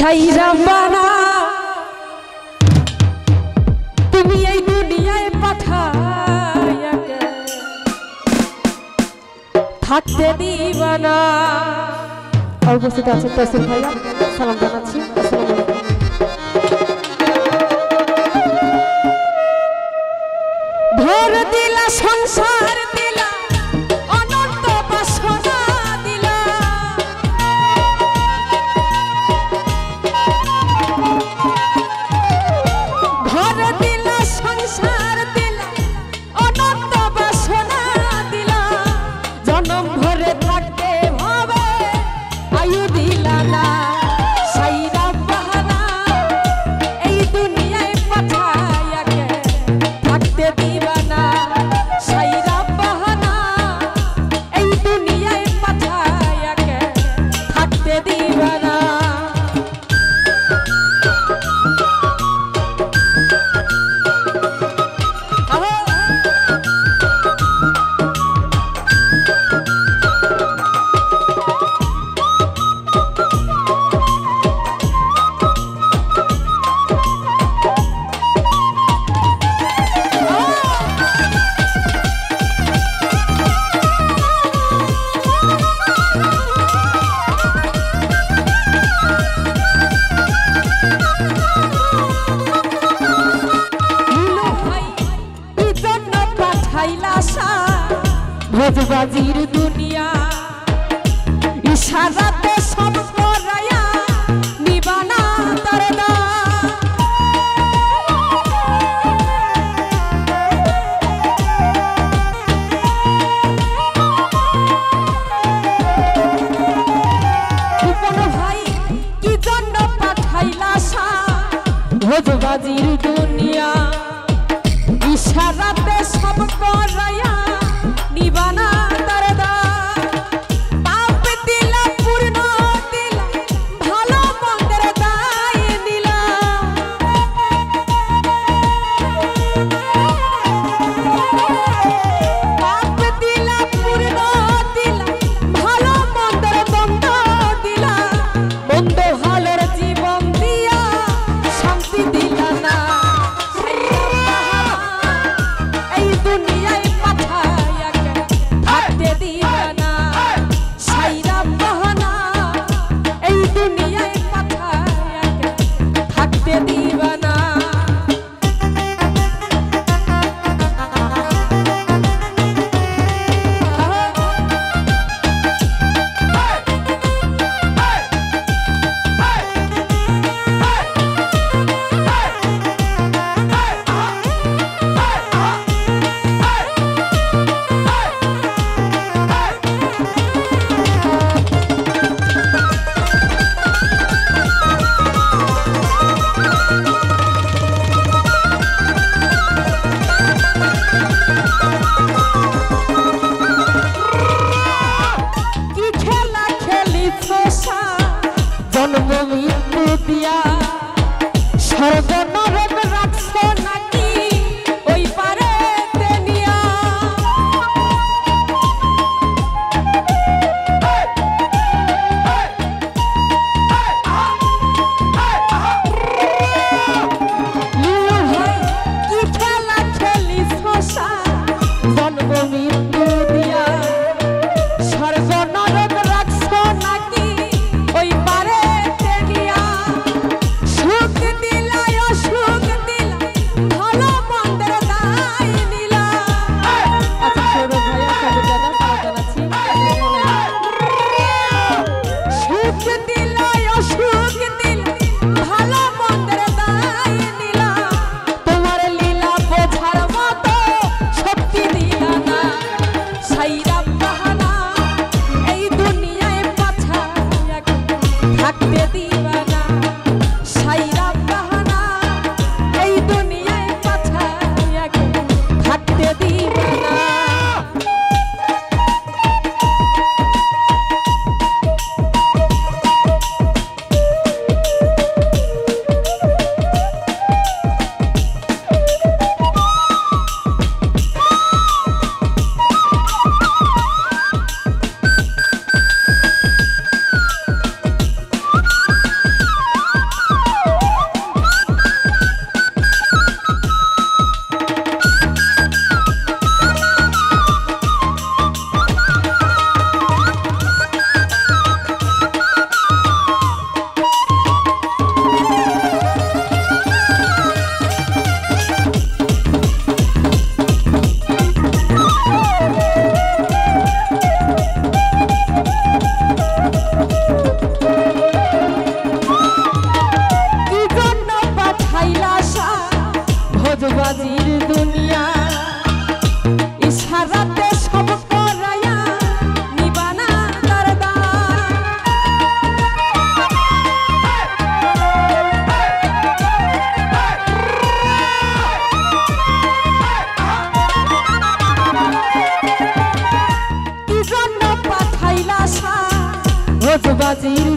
সাইরা বানা তুমি এই দুনিয়ায় পাঠাইয়া থাকতে দিবা না। উপস্থিত আছেন তসিল ভাইয়া, সালাম জানাচ্ছি। আসসালামু আলাইকুম। ভোর দিলা সংসার দিলা অনন্ত বাসনা দিলা, ভোর দিলা সংসার দিলা অনন্ত বাসনা দিলা, জনম ভরে থাকতে ভাবে আয়ু দিলা না। সাইরা বাহানা এই দুনিয়ায় পাঠাইয়া থাকতে দিবা না। সাইরা বাহানা এই দুনিয়ায় পাঠাইয়া থাকতে দিবা না। ভোজবাজির দুনিয়া ইশারাতে সব করায়া নিবানা দরদা, কোন ভাই কি জন্য পাঠাইলা সা। ভোজবাজির দুনিয়া ইশারাতে সব করায়া নিবানা দরদা, পাপ দিলা পূর্ণ দিলা ভালো মন্দের দায় দিলা, পাপ দিলা পূর্ণ দিলা ভালো মন্দের দ্বন্দ্ব দিলা, মন্দ ভালোর জীবন দিয়া শান্তি দিলা না। এই দুনিয়ায় পাঠাইয়া থাকতে দিবা না। সাইরা বাহানা এই দুনিয়ায় পাঠাইয়া থাকতে দিবা না। জন্ম মৃত্যু দিয়া স্বর্গ নরক রাখছো নাকি ওই পারে তেনিয়া, কি খেলা খেলিস জন্ম মৃত্যু দিয়া স্বর্গ নরক রাখছো নাকি ওই পারে সুখ দিলায় অসুখ বাজিল